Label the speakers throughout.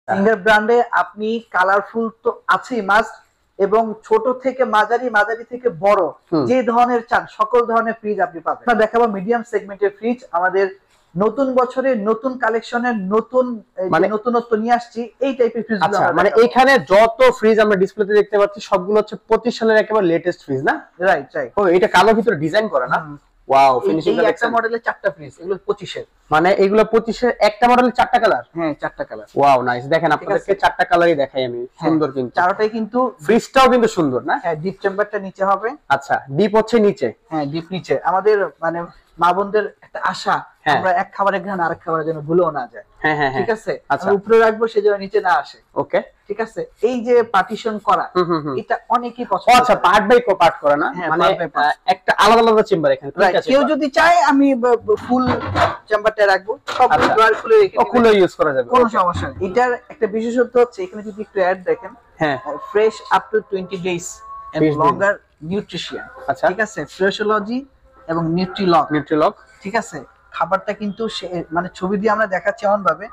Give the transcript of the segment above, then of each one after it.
Speaker 1: Singer ব্র্যান্ডে আপনি colourful তো আছেই মাস্ট, এবং ছোট থেকে মাঝারি, মাঝারি থেকে বড় যে ধরনের চান সকল ধরনের ফ্রিজ আপনি পাবেন। আমরা দেখাবো মিডিয়াম সেগমেন্টের ফ্রিজ, আমাদের নতুন বছরে নতুন কালেকশনের নতুন নতুনত্ব নিয়ে আসছি এই টাইপের ফ্রিজ।
Speaker 2: আচ্ছা, মানে এখানে যত ফ্রিজ আমরা ডিসপ্লেতে দেখতে পাচ্ছি সবগুলো হচ্ছে 25 সালের একেবারে লেটেস্ট ফ্রিজ না?
Speaker 1: Right right.
Speaker 2: ও এটা কালো ভিতরে ডিজাইন করা না? ওয়াও, ফিনিশিংটা
Speaker 1: দেখছেন? একটা মডেলের 4টা ফ্রিজ, এগুলো 25 এর।
Speaker 2: মানে এগুলো 25 এর একটা মডেলের 4টা কালার?
Speaker 1: হ্যাঁ 4টা কালার।
Speaker 2: Wow nice. দেখেন আপনাদেরকে 4টা কালারই দেখাই আমি। সুন্দর কিন্তু
Speaker 1: চারটাই কিন্তু,
Speaker 2: ফ্রিজটাও কিন্তু সুন্দর না?
Speaker 1: হ্যাঁ ডিপ চেম্বারটা নিচে হবে।
Speaker 2: আচ্ছা, ডিপ হচ্ছে নিচে?
Speaker 1: হ্যাঁ ডিপ নিচে। আমাদের মানে মা বোনদের একটা আশা আমরা এক খাবারের ঘ্রাণ আরেক খাবারের জন্য ভুলেও না যায়।
Speaker 2: হ্যাঁ হ্যাঁ,
Speaker 1: ঠিক আছে, আমরা উপরে রাখবো সেজন্য নিচে না আসে।
Speaker 2: ওকে
Speaker 1: ঠিক আছে, এই যে পার্টিশন করা এটা অনেকেই পছন্দ।
Speaker 2: আচ্ছা, পার্ট বাই পার্ট করা না, মানে একটা আলাদা আলাদা চেম্বার এখানে।
Speaker 1: কেউ যদি চায় আমি ফুল চেম্বারটা রাখবো, সব ড্রয়ার খুলে রেখে
Speaker 2: খুলে ইউজ করা যাবে,
Speaker 1: কোনো সমস্যা নেই। এটার একটা বিশেষত্ব হচ্ছে এখানে যদি একটু অ্যাড দেখেন, হ্যাঁ fresh up to 20 days and longer nutrition. ঠিক আছে, ফ্রেশোলজি এবং নিউট্রিলক। ঠিক আছে, খাবারটা কিন্তু মানে ছবি দিয়ে আমরা দেখাচ্ছি এমন ভাবে,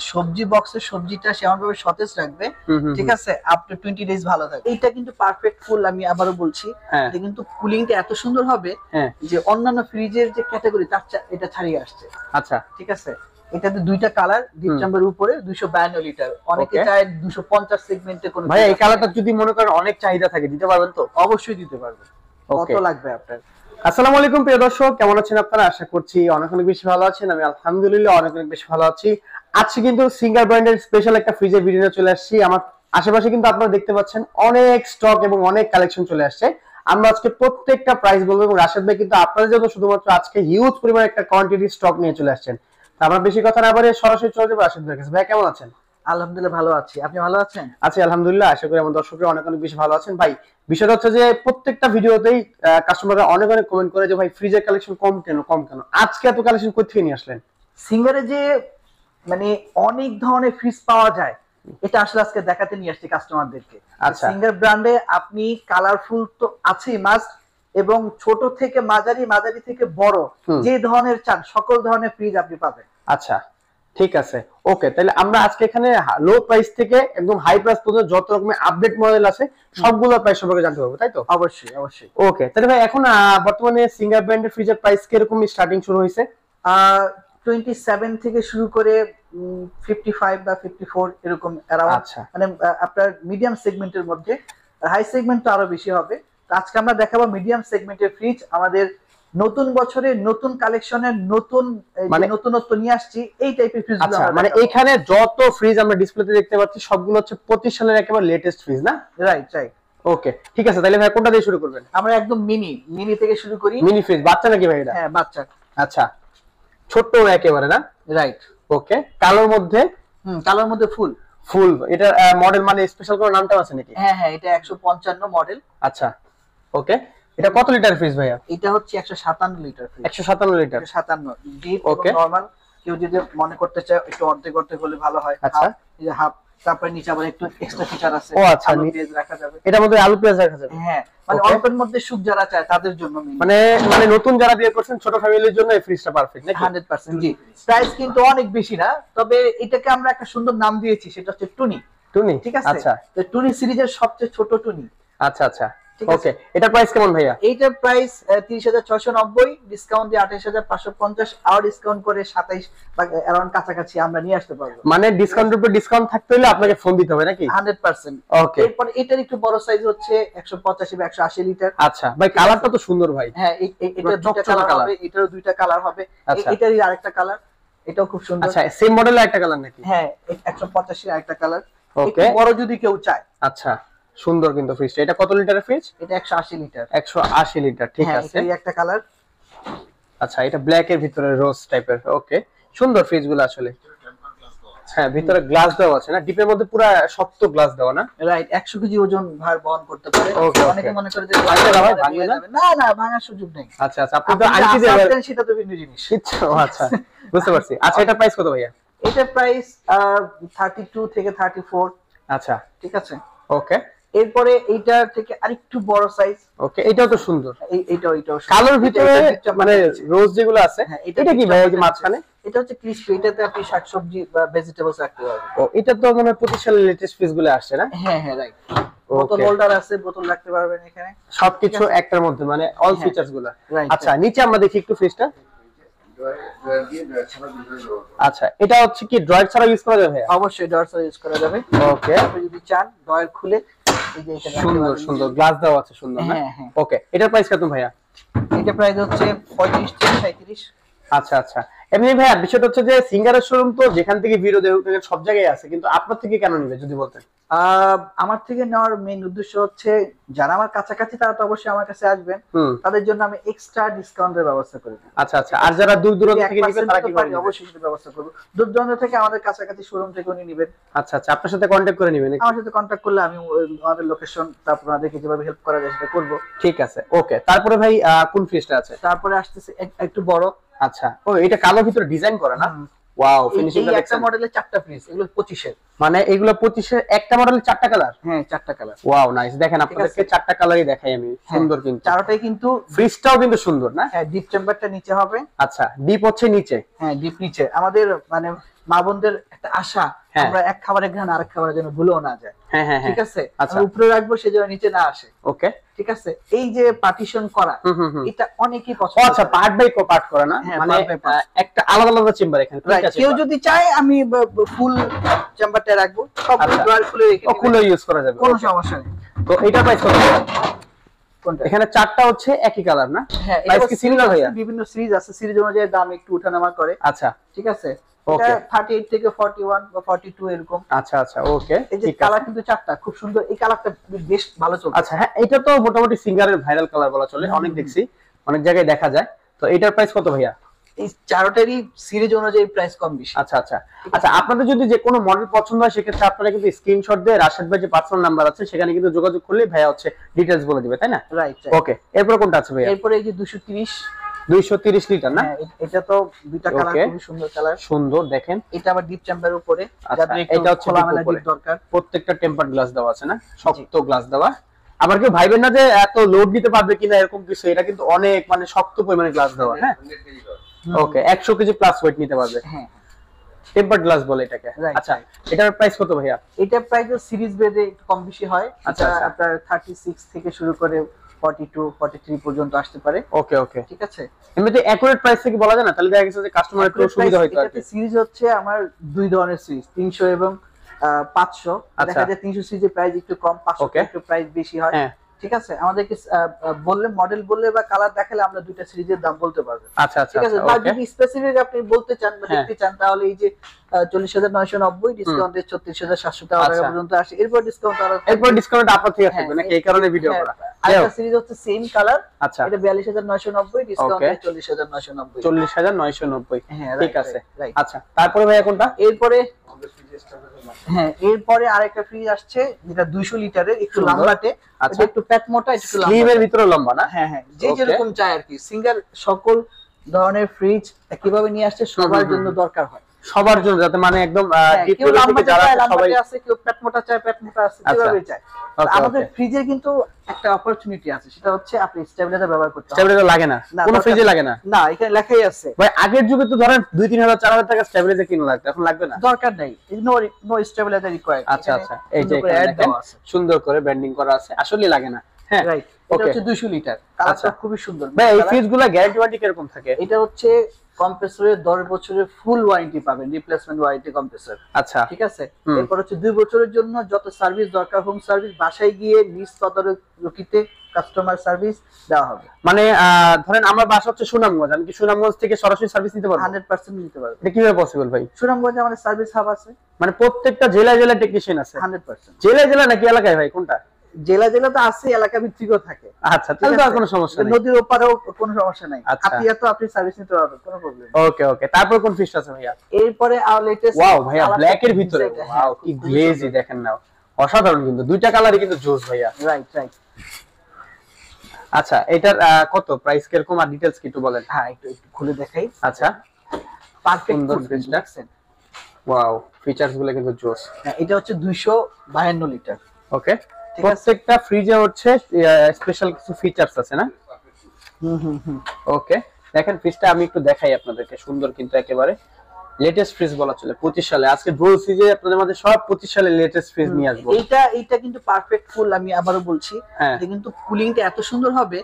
Speaker 1: সবজি বক্সের সবজিটা সেমন ভাবে সতেজ রাখবে। ঠিক আছে, আপ টু 20 ডেজ ভালো থাকবে। এটা কিন্তু পারফেক্ট ফুল, আমি আবারও বলছি এটা কিন্তু কুলিংটা এত সুন্দর হবে যে অন্যান্য ফ্রিজের যে ক্যাটাগরি তার এটা ছাড়িয়ে আসছে।
Speaker 2: আচ্ছা
Speaker 1: ঠিক আছে, এটাতে দুইটা কালার, ডিপ চেম্বারের উপরে 252 লিটার, অনেকে চায় 250 সেগমেন্টে কোন।
Speaker 2: ভাই এই কালারটা যদি মনে করেন অনেক চাহিদা থাকে, দিতে পারবেন তো?
Speaker 1: অবশ্যই দিতে পারবেন। কত লাগবে আপনার?
Speaker 2: আসসালামু আলাইকুম প্রিয় দর্শক, কেমন আছেন আপনারা? আশা করছি অনেক অনেক বেশি ভালো আছেন। আমি আলহামদুলিল্লাহ অনেক অনেক বেশি ভালো আছি। আজকে কিন্তু সিঙ্গার ব্র্যান্ডের স্পেশাল একটা ফ্রিজের ভিডিও চলে আসছি। আমার আশেপাশে কিন্তু আপনারা দেখতে পাচ্ছেন অনেক স্টক এবং অনেক কালেকশন চলে আসছে। আমরা আজকে প্রত্যেকটা প্রাইস বলবো, এবং রাশেদ ভাই কিন্তু আপনাদের জন্য শুধুমাত্র আজকে হিউজ পরিমাণ একটা কোয়ান্টিটি স্টক নিয়ে চলে আসছেন। আমরা বেশি কথা না বলে সরাসরি চলে যাবো রাশেদ ভাইয়ের কাছে। ভাই কেমন আছেন?
Speaker 1: আলহামদুলিল্লাহ ভালো আছি, আপনি ভালো আছেন?
Speaker 2: আছি আলহামদুলিল্লাহ, আশা করি আমার দর্শকরা অনেক অনেক বেশি ভালো আছেন। ভাই বিষয়টা হচ্ছে যে প্রত্যেকটা ভিডিওতেই কাস্টমাররা অনেক অনেক কমেন্ট করে যে ভাই ফ্রিজের কালেকশন কম কেন কম কেন, আজকে এত কালেকশন কোথা থেকে নিয়ে আসলেন?
Speaker 1: সিঙ্গারে যে মানে অনেক ধরনের ফ্রিজ পাওয়া যায় এটা আসলে আজকে দেখাতে নিয়ে আসছি কাস্টমারদেরকে।
Speaker 2: আচ্ছা,
Speaker 1: সিঙ্গার ব্র্যান্ডে আপনি কালারফুল তো আছেই মাস্ট, এবং ছোট থেকে মাঝারি, মাঝারি থেকে বড় যে ধরনের চান সকল ধরনের ফ্রিজ আপনি পাবেন।
Speaker 2: আচ্ছা ঠিক আছে, ওকে। তাহলে আমরা আজকে এখানে লো প্রাইস থেকে একদম হাই প্রাইস পর্যন্ত যত রকমের আপডেট মডেল আছে সবগুলোর প্রাইস সম্পর্কে জানতে পারবো, তাই তো?
Speaker 1: অবশ্যই অবশ্যই।
Speaker 2: ওকে, তাহলে ভাই এখন বর্তমানে সিঙ্গার ব্র্যান্ডের ফ্রিজের প্রাইস কিরকম স্টার্টিং শুরু হয়েছে?
Speaker 1: 27 থেকে শুরু করে 55 বা 54 এরকম অ্যারাউন্ড।
Speaker 2: আচ্ছা,
Speaker 1: মানে আপনার মিডিয়াম সেগমেন্টের মধ্যে, হাই সেগমেন্ট তো আরো বেশি হবে। আজকে আমরা দেখাবো মিডিয়াম সেগমেন্টের ফ্রিজ, আমাদের নতুন বছরে নতুন কালেকশনের নতুন নতুনত্ব নিয়ে আসছি এই টাইপের ফ্রিজ।
Speaker 2: আচ্ছা, মানে এখানে যত ফ্রিজ আমরা ডিসপ্লেতে দেখতে পাচ্ছি সবগুলো হচ্ছে 25 সালের একেবারে লেটেস্ট ফ্রিজ না?
Speaker 1: Right right.
Speaker 2: ওকে ঠিক আছে, তাহলে ভাই কোনটা দিয়ে শুরু করবেন?
Speaker 1: আমরা একদম মিনি থেকে শুরু করি।
Speaker 2: মিনি ফ্রিজ বাচ্চা নাকি ভাই এটা?
Speaker 1: হ্যাঁ বাচ্চা।
Speaker 2: আচ্ছা, ছোট্ট একেবারে না?
Speaker 1: রাইট।
Speaker 2: ওকে, কালোর মধ্যে?
Speaker 1: কালোর মধ্যে ফুল।
Speaker 2: এটা মডেল মানে স্পেশাল কোনো নামটা আছে নাকি?
Speaker 1: হ্যাঁ হ্যাঁ, এটা 155 মডেল।
Speaker 2: আচ্ছা ওকে, এটা কত লিটার ফ্রিজ ভাইয়া?
Speaker 1: এটা হচ্ছে 157 লিটার ফ্রিজ।
Speaker 2: 157 লিটার?
Speaker 1: 57 ডিপ এবং নরমাল। কেউ যদি মনে করতে চায় একটু অর্ধেক অর্ধেক হলে ভালো হয়।
Speaker 2: আচ্ছা,
Speaker 1: এই যে হাফ, তারপরে নিচে আবার একটু এক্সট্রা ফিচার আছে।
Speaker 2: ও আচ্ছা,
Speaker 1: পেঁয়াজ রাখা যাবে,
Speaker 2: এটার মধ্যে আলু পেঁয়াজ রাখা যাবে।
Speaker 1: হ্যাঁ, মানে অল্পের মধ্যে সুখ যারা চায় তাদের জন্য
Speaker 2: মানে নতুন যারা বিয়ে করছেন ছোট ফ্যামিলির জন্য এই ফ্রিজটা পারফেক্ট নাকি?
Speaker 1: 100% জি। প্রাইস কিন্তু অনেক বেশি না, তবে এটাকে আমরা একটা সুন্দর নাম দিয়েছি, সেটা হচ্ছে টুনি। ঠিক আছে, আচ্ছা তো টুনি সিরিজের সবচেয়ে ছোট টুনি।
Speaker 2: আচ্ছা আচ্ছা ওকে, এটার প্রাইস কেমন ভাইয়া?
Speaker 1: এইটার প্রাইস 30,690, ডিসকাউন্ট দিয়ে 28,550, আর ডিসকাউন্ট করে 27 বা अराउंड কাছাকাছি আমরা নিয়ে আসতে পারবো।
Speaker 2: মানে ডিসকাউন্টের উপর ডিসকাউন্ট থাকতে হলে আপনাকে ফোন দিতে হবে নাকি?
Speaker 1: 100%। ওকে, এরপর এটার একটু বড় সাইজ হচ্ছে 185 বা 180 লিটার।
Speaker 2: আচ্ছা ভাই, কালারটা তো সুন্দর ভাই।
Speaker 1: হ্যাঁ, এটার দুটো কালার হবে, এটারও দুইটা কালার হবে, এটারই আরেকটা কালার, এটাও খুব সুন্দর।
Speaker 2: আচ্ছা, সেম মডেলের একটা কালার নাকি?
Speaker 1: হ্যাঁ, 185 এর আরেকটা কালার।
Speaker 2: ওকে,
Speaker 1: বড় যদি কেউ চায়।
Speaker 2: আচ্ছা সুন্দর কিন্তু ফ্রিজটা। এটা কত লিটারের ফ্রিজ?
Speaker 1: এটা 180 লিটার।
Speaker 2: 180 লিটার, ঠিক আছে।
Speaker 1: এই একটা কালার।
Speaker 2: আচ্ছা, এটা ব্ল্যাক এর ভিতরে রোজ টাইপের। ওকে, সুন্দর ফ্রিজগুলো আসলে। হ্যাঁ, ভিতরে গ্লাস দেওয়া আছে না? ডিপের মধ্যে পুরো শক্ত গ্লাস দেওয়া না?
Speaker 1: রাইট, 100 কেজি ওজন ভার বহন করতে পারে। অনেকে মনে করে যে
Speaker 2: ভাঙবে না।
Speaker 1: না না, ভাঙার সুযোগ নেই।
Speaker 2: আচ্ছা আচ্ছা, আপনি তো আনকি দেবেন
Speaker 1: সেটা তো ভিন্ন জিনিস।
Speaker 2: আচ্ছা বুঝতে পারছি। আচ্ছা, এটা প্রাইস কত ভাইয়া?
Speaker 1: এটা প্রাইস 32 থেকে 34।
Speaker 2: আচ্ছা
Speaker 1: ঠিক আছে
Speaker 2: ওকে,
Speaker 1: এরপরে এইটা থেকে আরেকটু বড় সাইজ।
Speaker 2: ওকে, এটাও তো সুন্দর।
Speaker 1: এইটাও
Speaker 2: কালোর ভিতরে মানে রোজ যেগুলো আছে, এটা কি ভাই? এই যে মাঝখানে
Speaker 1: এটা হচ্ছে ক্রিসপি, এটাতে আপনি শাকসবজি বা ভেজিটেবলস রাখতে পারবেন।
Speaker 2: ও, এটা তো মানে 25 সালের লেটেস্ট পিস গুলো আসছে না?
Speaker 1: হ্যাঁ হ্যাঁ, রাইট। বোতল হোল্ডার আছে, বোতল রাখতে পারবেন এখানে,
Speaker 2: সবকিছু একটার মধ্যে, মানে অল ফিচারস গুলো। আচ্ছা, নিচে আমরা দেখি একটু ফ্রিজটা। আচ্ছা, এটা হচ্ছে কি ড্রয়ার ছাড়া ইউজ করা যাবে?
Speaker 1: অবশ্যই ড্রয়ার ছাড়া ইউজ করা যাবে।
Speaker 2: ওকে,
Speaker 1: আপনি যদি চান ড্রয়ার খুলে এই যে এটা
Speaker 2: সুন্দর সুন্দর গ্লাস দেওয়া আছে, সুন্দর না? ওকে, এটার প্রাইস কত ভাইয়া?
Speaker 1: এটা প্রাইস হচ্ছে 35 থেকে 37।
Speaker 2: আচ্ছা আচ্ছা, এমনি ভাইয়া বিষয়টা হচ্ছে যে সিঙ্গারের শোরুম তো যেখান থেকে ভিডিও দেখুক সব জায়গায় আছে, কিন্তু আপনার থেকে কেন নিবে যদি বলতেন?
Speaker 1: আমার থেকে নেওয়ার মেইন উদ্দেশ্য হচ্ছে যারা আমার কাছাকাছি তারা তো অবশ্যই আমার কাছে আসবেন, তাদের জন্য আমি এক্সট্রা ডিসকাউন্টের ব্যবস্থা করে দিই।
Speaker 2: আচ্ছা আচ্ছা, আর যারা দূর দূরান্ত থেকে নিবে তারা কি করবে?
Speaker 1: অবশ্যই সেটা ব্যবস্থা করব। দূর দূরান্ত থেকে আমাদের কাছাকাছি শোরুম থেকে উনি নেবেন।
Speaker 2: আচ্ছা আচ্ছা, আপনার সাথে কন্টাক্ট করে নেবেন?
Speaker 1: আমার সাথে কন্টাক্ট করলে আমি আমাদের লোকেশন, তারপর আপনাদেরকে যেভাবে হেল্প করা যায় সেটা করব।
Speaker 2: ঠিক আছে, ওকে। তারপরে ভাই কোন ফ্রিজটা আছে?
Speaker 1: তারপরে আসতেছে একটু বড়।
Speaker 2: আচ্ছা, ও এটা কালো ভিতরে ডিজাইন করা না? ওয়াও, ফিনিশিংটা দেখেন।
Speaker 1: একটা মডেলের 4টা ফ্রিজ, এগুলো 25 এর।
Speaker 2: মানে এগুলো 25 এর একটা মডেলের 4টা কালার?
Speaker 1: হ্যাঁ, 4টা কালার।
Speaker 2: Wow, nice. দেখেন আপনাদেরকে 4টা কালারই দেখাই আমি, সুন্দর কিন্তু
Speaker 1: চারটাই কিন্তু।
Speaker 2: ফ্রিজটাও কিন্তু সুন্দর না?
Speaker 1: হ্যাঁ, ডিপ চেম্বারটা নিচে হবে।
Speaker 2: আচ্ছা, ডিপ হচ্ছে নিচে?
Speaker 1: হ্যাঁ, ডিপ নিচে। আমাদের মানে মা বোনদের একটা আশা, আমরা এক খাবারের ঘ্রাণ আরেক খাবারের জন্য ভুলেও না যায়।
Speaker 2: হ্যাঁ হ্যাঁ,
Speaker 1: ঠিক আছে, আমরা উপরে রাখবো সেজন্য নিচে না আসে।
Speaker 2: ওকে,
Speaker 1: ঠিক আছে। এই যে পার্টিশন করা, এটা অনেকেই পছন্দ।
Speaker 2: আচ্ছা, পার্ট বাই পার্ট করা না, মানে একটা আলাদা আলাদা চেম্বার এখানে।
Speaker 1: কেউ যদি চায় আমি ফুল চেম্বারটা রাখবো, সব ড্রয়ার খুলে রেখে
Speaker 2: খুলে ইউজ করা যাবে,
Speaker 1: কোনো সমস্যা নেই।
Speaker 2: তো এটা প্রাইস কত?
Speaker 1: কোনটা?
Speaker 2: এখানে 4টা হচ্ছে একই কালার না?
Speaker 1: হ্যাঁ,
Speaker 2: প্রাইস কি সিমিলার ভাইয়া?
Speaker 1: বিভিন্ন সিরিজ আছে, সিরিজ অনুযায়ী দাম একটু ওঠানামা করে।
Speaker 2: আচ্ছা,
Speaker 1: ঠিক আছে। এটা 38 থেকে 41 বা 42 এরকম।
Speaker 2: আচ্ছা আচ্ছা, ওকে।
Speaker 1: এই যে কালার কিন্তু 4টা খুব সুন্দর, এই কালারটা বেশ ভালো চলছে।
Speaker 2: আচ্ছা, হ্যাঁ, এটা তো মোটামুটি সিঙ্গারের ভাইরাল কালার বলা চলে, অনেক দেখছি, অনেক জায়গায় দেখা যায়। তো এটার প্রাইস কত ভাইয়া?
Speaker 1: এই চারটারই সিরিজ অনুযায়ী প্রাইস কম বেশি।
Speaker 2: আচ্ছা আচ্ছা আচ্ছা, আপনাদের যদি যে কোনো মডেল পছন্দ হয় সেক্ষেত্রে আপনারা কিন্তু স্ক্রিনশট দিয়ে রাশেদ ভাই যে পার্সোনাল নাম্বার আছে সেখানে কিন্তু যোগাযোগ করলে ভাইয়া হচ্ছে ডিটেইলস বলে দিবে, তাই না?
Speaker 1: রাইট।
Speaker 2: ওকে, এরপর কোনটা আছে ভাইয়া?
Speaker 1: এরপর এই যে
Speaker 2: 230 লিটার না?
Speaker 1: এটা তো দুইটা কালার, খুব সুন্দর কালার,
Speaker 2: সুন্দর দেখেন।
Speaker 1: এটা আবার ডিপ চেম্বারের উপরে,
Speaker 2: যাতে এটা হচ্ছে খোলামেলা ডিপ দরকার। প্রত্যেকটা টেম্পারড গ্লাস দেওয়া আছে না, শক্ত গ্লাস দেওয়া। আবার কেউ ভাইবেন না যে এত লোড নিতে পারবে কিনা এরকম কিছু, এটা কিন্তু অনেক মানে শক্ত পরিমাণে গ্লাস দেওয়া। হ্যাঁ, ওকে, 100 কেজি প্লাস ওয়েট নিতে পারবে। হ্যাঁ, টেম্পারড গ্লাস বলে এটাকে। আচ্ছা, এটার প্রাইস কত ভাইয়া?
Speaker 1: এটা প্রাইস সিরিজ বেদে একটু কম বেশি হয়। আচ্ছা, আপনার 36 থেকে শুরু করে 42 43 পর্যন্ত আসতে পারে।
Speaker 2: ওকে ওকে,
Speaker 1: ঠিক আছে।
Speaker 2: এমনিতে একুরেট প্রাইস কি বলা যায় না? তাহলে দেখা গেছে যে কাস্টমার একটু সুবিধা হইতো আর কি।
Speaker 1: সিরিজ হচ্ছে আমার দুই ধরনের সিরিজ, 300 এবং 500। দেখা যায় 300 সিরিজের প্রাইস একটু কম, 500 একটু প্রাইস বেশি হয়। ঠিক আছে, আমাদেরকে বললে, মডেল বললে বা কালার দেখালে আমরা দুইটা সিরিজের দাম বলতে পারবো।
Speaker 2: আচ্ছা আচ্ছা,
Speaker 1: ঠিক আছে। বা যদি স্পেসিফিক আপনি বলতে চান বা দেখতে চান, তাহলে এই যে 40,990 ডিসকাউন্টে 34,700 টাকা পর্যন্ত আসে। এরপর ডিসকাউন্ট
Speaker 2: আপনার থেকে থাকবে নাকি? এই কারণে ভিডিও করা।
Speaker 1: আরেকটা সিরিজ হচ্ছে সেম কালার।
Speaker 2: আচ্ছা,
Speaker 1: এটা 42,990 ডিসকাউন্টে 40,990।
Speaker 2: 40,990।
Speaker 1: হ্যাঁ,
Speaker 2: ঠিক আছে। আচ্ছা, তারপরে ভাইয়া কোনটা?
Speaker 1: এরপরে আরেকটা ফ্রিজ আসছে যেটা 200 লিটারের, একটু লম্বাটে।
Speaker 2: আচ্ছা,
Speaker 1: একটু প্যাট মোটা, একটু লম্বা,
Speaker 2: স্লিমের ভিতরে লম্বা না?
Speaker 1: হ্যাঁ হ্যাঁ, যে যেরকম চায় আর কি। সিঙ্গার সকল ধরনের ফ্রিজ কিভাবে নিয়ে আসছে সবার জন্য দরকার হয়,
Speaker 2: সবার জন্য, যাতে মানে একদম
Speaker 1: কেউ লম্বা চায় লম্বা আছে, কেউ প্যাট মোটা চায় প্যাট মোটা আছে, কিভাবে চায়। আমাদের ফ্রিজে কিন্তু একটা অপরচুনিটি আছে, সেটা হচ্ছে আপনি স্টেবিলাইজার ব্যবহার করতে হবে।
Speaker 2: স্টেবিলাইজার লাগে না, কোনো ফ্রিজে লাগে না? না,
Speaker 1: এখানে লেখাই আছে
Speaker 2: ভাই। আগের যুগে তো ধরেন 2-3,000 4,000 টাকা স্টেবিলাইজার কিনা লাগতো, এখন লাগবে না,
Speaker 1: দরকার নেই। No stabiliser required.
Speaker 2: আচ্ছা আচ্ছা, এই যে এখানে সুন্দর করে ব্র্যান্ডিং করা আছে, আসলে লাগে না। হ্যাঁ,
Speaker 1: রাইট। এটা হচ্ছে 200 লিটার, কালারটা খুবই সুন্দর।
Speaker 2: ভাই, এই ফ্রিজগুলো গ্যারান্টি ওয়ারেন্টি কিরকম থাকে?
Speaker 1: এটা হচ্ছে কম্প্রেসরের 10 বছরের ফুল ওয়ারেন্টি পাবেন, রিপ্লেসমেন্ট ওয়ারেন্টি কম্প্রেসর।
Speaker 2: আচ্ছা,
Speaker 1: ঠিক আছে। এরপর হচ্ছে 2 বছরের জন্য যত সার্ভিস দরকার, হোম সার্ভিস, বাসায় গিয়ে নিজ তদারকিতে কাস্টমার সার্ভিস দেওয়া হবে।
Speaker 2: মানে ধরেন আমার বাসা হচ্ছে সুনামগঞ্জ, আমি কি সুনামগঞ্জ থেকে সরাসরি সার্ভিস নিতে পারবো?
Speaker 1: 100% নিতে পারবো।
Speaker 2: এটা কিভাবে পসিবল ভাই?
Speaker 1: সুনামগঞ্জে আমাদের সার্ভিস হাব আছে,
Speaker 2: মানে প্রত্যেকটা জেলায় জেলায় টেকনিশিয়ান আছে?
Speaker 1: 100%।
Speaker 2: জেলায় নাকি এলাকায় ভাই, কোনটা?
Speaker 1: জেলা তো আছে, এলাকা ভিত্তিকও থাকে।
Speaker 2: আচ্ছা, তাহলে তো আর কোনো সমস্যা নেই,
Speaker 1: নদীর ওপারেও কোনো সমস্যা নাই। হাতিয়া তো আপনি সার্ভিস নিতে পারবেন, কোনো প্রবলেম নেই।
Speaker 2: ওকে ওকে, তারপর কোন ফিশটা আছে ভাইয়া?
Speaker 1: এরপরে লেটেস্ট,
Speaker 2: ওয়াও ভাইয়া, ব্ল্যাক এর ভিতরে, ওয়াও কি গ্লেজি দেখেন না, অসাধারণ কিন্তু, দুইটা কালারই কিন্তু জোস ভাইয়া।
Speaker 1: Right right.
Speaker 2: আচ্ছা, এটার কত প্রাইস কিরকম আর ডিটেইলস কি একটু বলেন?
Speaker 1: হ্যাঁ, একটু খুলে দেখাই।
Speaker 2: আচ্ছা,
Speaker 1: পারফেক্ট
Speaker 2: সুন্দর ফ্রিজ দেখছেন, ওয়াও, ফিচারস গুলো কিন্তু জোস।
Speaker 1: হ্যাঁ, এটা হচ্ছে 252 লিটার।
Speaker 2: ওকে, প্রত্যেকটা ফ্রিজে হচ্ছে স্পেশাল কিছু ফিচারস আছে না? ওকে, দেখেন ফ্রিজটা আমি একটু দেখাই আপনাদেরকে, সুন্দর কিন্তু একেবারে লেটেস্ট ফ্রিজ বলা চলে 25 সালে। আজকে বলছি যে আপনাদের মধ্যে সব 25 সালে লেটেস্ট ফ্রিজ নিয়ে আসবো।
Speaker 1: এইটা কিন্তু পারফেক্ট কুল, আমি আবারো বলছি এটা কিন্তু কুলিংটা এত সুন্দর হবে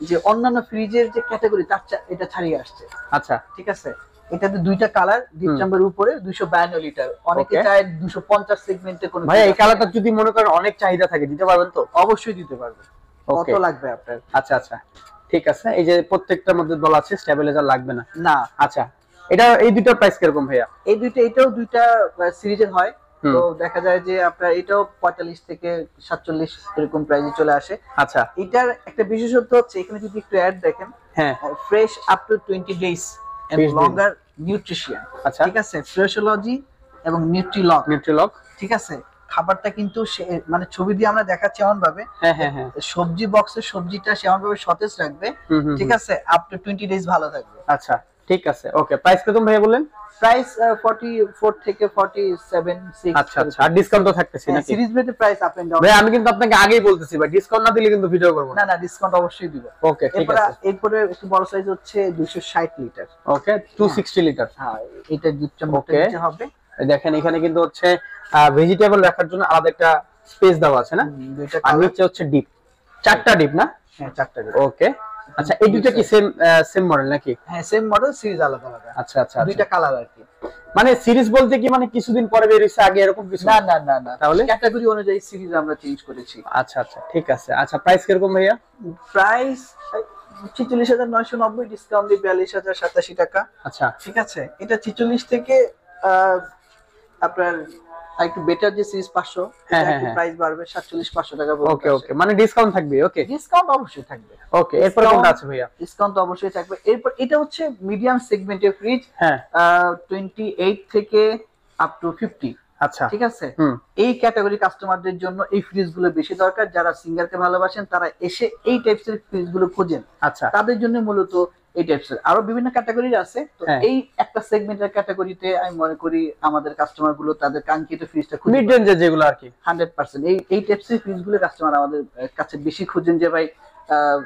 Speaker 1: যে অন্যান্য ফ্রিজের যে ক্যাটাগরি তার এটা ছাড়িয়ে আসছে।
Speaker 2: আচ্ছা
Speaker 1: ঠিক আছে, এটাতে দুইটা কালার, ডিপ চেম্বারের উপরে 252 লিটার, অনেকে চায় 250 সেগমেন্টে কোন।
Speaker 2: ভাই এই কালারটা যদি মনে করেন অনেক চাহিদা থাকে দিতে পারবেন তো?
Speaker 1: অবশ্যই দিতে পারবেন। কত লাগবে আপনার?
Speaker 2: আচ্ছা আচ্ছা ঠিক আছে, এই যে প্রত্যেকটার মধ্যে বলা আছে স্টেবিলাইজার লাগবে না।
Speaker 1: না।
Speaker 2: আচ্ছা, এটা এই দুইটার প্রাইস কিরকম ভাইয়া?
Speaker 1: এটাও দুইটা সিরিজের হয়, তো দেখা যায় যে আপনার এটাও 45 থেকে 47 এরকম প্রাইসে চলে আসে।
Speaker 2: আচ্ছা,
Speaker 1: এটার একটা বিশেষত্ব হচ্ছে এখানে যদি একটু অ্যাড দেখেন, fresh up to 20 days and longer nutrition. আচ্ছা ঠিক আছে, ফ্রেশোলজি এবং নিউট্রিলগ। ঠিক আছে, খাবারটা কিন্তু মানে ছবি দিয়ে আমরা দেখাচ্ছি এমন ভাবে, সবজি বক্সের সবজিটা সেমন ভাবে সতেজ রাখবে। ঠিক আছে, আপ টু 20 ডেজ ভালো থাকবে।
Speaker 2: আচ্ছা ঠিক আছে, ওকে। প্রাইস কত ভাইয়া বললেন?
Speaker 1: প্রাইস 44 থেকে 47 6।
Speaker 2: আচ্ছা আচ্ছা, আর ডিসকাউন্ট তো থাকতেছে নাকি?
Speaker 1: সিরিজ ভেদে প্রাইস আপ এন্ড ডাউন।
Speaker 2: ভাই আমি কিন্তু আপনাকে আগেই বলতেছি ভাই, ডিসকাউন্ট না দিলে কিন্তু ভিডিও করব না।
Speaker 1: না ডিসকাউন্ট অবশ্যই দিব।
Speaker 2: ওকে ঠিক আছে।
Speaker 1: এরপরে একটু বড় সাইজ হচ্ছে 260 লিটার।
Speaker 2: ওকে, 260 লিটার।
Speaker 1: হ্যাঁ, এটা ডিপ চেম্বারটা নিচে হবে।
Speaker 2: দেখেন এখানে কিন্তু হচ্ছে ভেজিটেবল রাখার জন্য আলাদা একটা স্পেস দেওয়া আছে না?
Speaker 1: দুইটা
Speaker 2: আর নিচে হচ্ছে ডিপ, চারটা ডিপ না?
Speaker 1: হ্যাঁ চারটা ডিপ।
Speaker 2: ওকে আচ্ছা, এই দুটো কি সেম মডেল নাকি?
Speaker 1: হ্যাঁ সেম মডেল, সিরিজ আলাদা আলাদা।
Speaker 2: আচ্ছা আচ্ছা,
Speaker 1: দুইটা কালার আর কি।
Speaker 2: মানে সিরিজ বলতে কি মানে কিছুদিন পরে বের হইছে আগে এরকম কিছু?
Speaker 1: না না না না, তাহলে
Speaker 2: ক্যাটাগরি
Speaker 1: অনুযায়ী সিরিজ আমরা চেঞ্জ করেছি।
Speaker 2: আচ্ছা আচ্ছা ঠিক আছে। আচ্ছা প্রাইস কিরকম ভাইয়া?
Speaker 1: প্রাইস 46,990, ডিসকাউন্ট দিয়ে 42,087 টাকা।
Speaker 2: আচ্ছা
Speaker 1: ঠিক আছে, এটা 46 থেকে আপনার একটু বেটার যে সিরিজ 500, একটু প্রাইস বাড়বে 47,500 টাকা।
Speaker 2: ওকে ওকে, মানে ডিসকাউন্ট থাকবে? ওকে,
Speaker 1: ডিসকাউন্ট অবশ্যই থাকবে।
Speaker 2: ওকে, এরপর কোনটা আছে ভাইয়া?
Speaker 1: ডিসকাউন্ট অবশ্যই থাকবে। এরপর এটা হচ্ছে মিডিয়াম সেগমেন্টের ফ্রিজ, 28 থেকে আপ টু 50।
Speaker 2: আচ্ছা
Speaker 1: ঠিক আছে, এই ক্যাটাগরি কাস্টমারদের জন্য এই ফ্রিজ গুলো বেশি দরকার। যারা সিঙ্গারকে ভালোবাসেন তারা এসে এই টাইপস এর ফ্রিজ গুলো খোঁজেন। আচ্ছা, তাদের জন্য মূলত এই টাইপস এর। আরো বিভিন্ন ক্যাটাগরি আছে, তো এই একটা সেগমেন্টের ক্যাটাগরিতে আমি মনে করি আমাদের কাস্টমার গুলো তাদের কাঙ্ক্ষিত ফ্রিজটা খুঁজে,
Speaker 2: মিড রেঞ্জের যেগুলো আর কি
Speaker 1: 100% এই টাইপস এর ফ্রিজ গুলো কাস্টমার আমাদের কাছে বেশি খুঁজেন, যে ভাই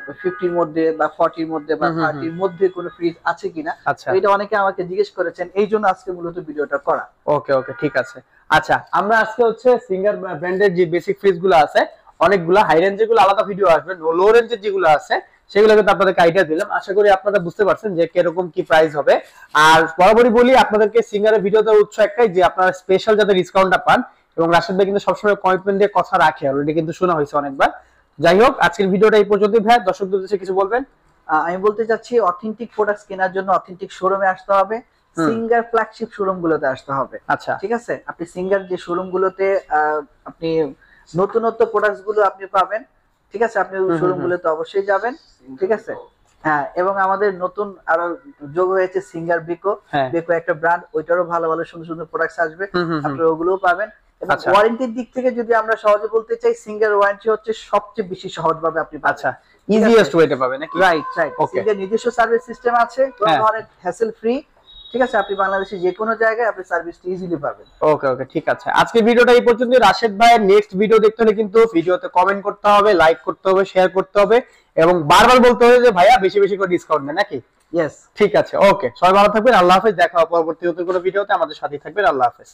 Speaker 1: 50 এর মধ্যে বা 40 এর মধ্যে বা 30 এর মধ্যে কোনো ফ্রিজ আছে কিনা। এটা অনেকে আমাকে জিজ্ঞেস করেছেন, এই জন্য আজকে মূলত ভিডিওটা করা।
Speaker 2: ওকে ওকে ঠিক আছে। আচ্ছা, আমরা আজকে হচ্ছে সিঙ্গার ব্র্যান্ডের যে বেসিক ফ্রিজ গুলো আছে অনেকগুলো, হাই রেঞ্জের গুলো আলাদা ভিডিও আসবে, লো রেঞ্জের যেগুলো আছে সেগুলো কিন্তু আপনাদেরকে আইডিয়া দিলাম। আশা করি আপনারা বুঝতে পারছেন যে কিরকম কি প্রাইস হবে। আর বরাবরই বলি আপনাদেরকে সিঙ্গারের ভিডিও দেওয়ার উৎস একটাই, যে আপনারা স্পেশাল যাতে ডিসকাউন্টটা পান, এবং রাশেদ ভাই কিন্তু সবসময় কমিটমেন্ট দিয়ে কথা রাখে, অলরেডি কিন্তু শোনা হয়েছে অনেকবার। যাই হোক, আজকের ভিডিওটা এই পর্যন্তই। ভাই দর্শকদের উদ্দেশ্যে কিছু বলবেন?
Speaker 1: আমি বলতে চাচ্ছি, অথেন্টিক প্রোডাক্টস কেনার জন্য অথেন্টিক শোরুমে আসতে হবে, সিঙ্গার ফ্ল্যাগশিপ শোরুম গুলোতে আসতে হবে। আচ্ছা ঠিক আছে, আপনি সিঙ্গার যে শোরুম গুলোতে আপনি নতুনত্ব প্রোডাক্টস গুলো আপনি পাবেন। ঠিক আছে, আপনি শোরুম গুলোতে অবশ্যই যাবেন। ঠিক আছে, হ্যাঁ, এবং আমাদের নতুন আরো যোগ হয়েছে সিঙ্গার বেকো একটা ব্র্যান্ড, ওইটারও ভালো ভালো সুন্দর সুন্দর প্রোডাক্টস আসবে, আপনারা ওগুলোও পাবেন। এবং ওয়ারেন্টির দিক থেকে যদি আমরা সহজে বলতে চাই, সিঙ্গার ওয়ারেন্টি হচ্ছে সবচেয়ে বেশি সহজভাবে আপনি পাবেন। আচ্ছা,
Speaker 2: ইজিয়েস্ট ওয়েতে পাবেন নাকি?
Speaker 1: Right right. সিঙ্গার নিজস্ব সার্ভিস সিস্টেম আছে, কোনো ধরনের হ্যাসেল ফ্রি। ঠিক আছে, আপনি বাংলাদেশের যে কোনো জায়গায় আপনি সার্ভিসটা ইজিলি পাবেন।
Speaker 2: ওকে ওকে ঠিক আছে, আজকের ভিডিওটা এই পর্যন্ত। রাশেদ ভাইয়ের নেক্সট ভিডিও দেখতে হলে কিন্তু ভিডিওতে কমেন্ট করতে হবে, লাইক করতে হবে, শেয়ার করতে হবে, এবং বারবার বলতে হবে যে ভাইয়া বেশি বেশি করে ডিসকাউন্ট দেন নাকি?
Speaker 1: ইয়েস,
Speaker 2: ঠিক আছে, ওকে, সবাই ভালো থাকবেন, আল্লাহ হাফেজ। দেখা হবে পরবর্তী কোনো ভিডিওতে, আমাদের সাথে থাকবেন, আল্লাহ হাফেজ।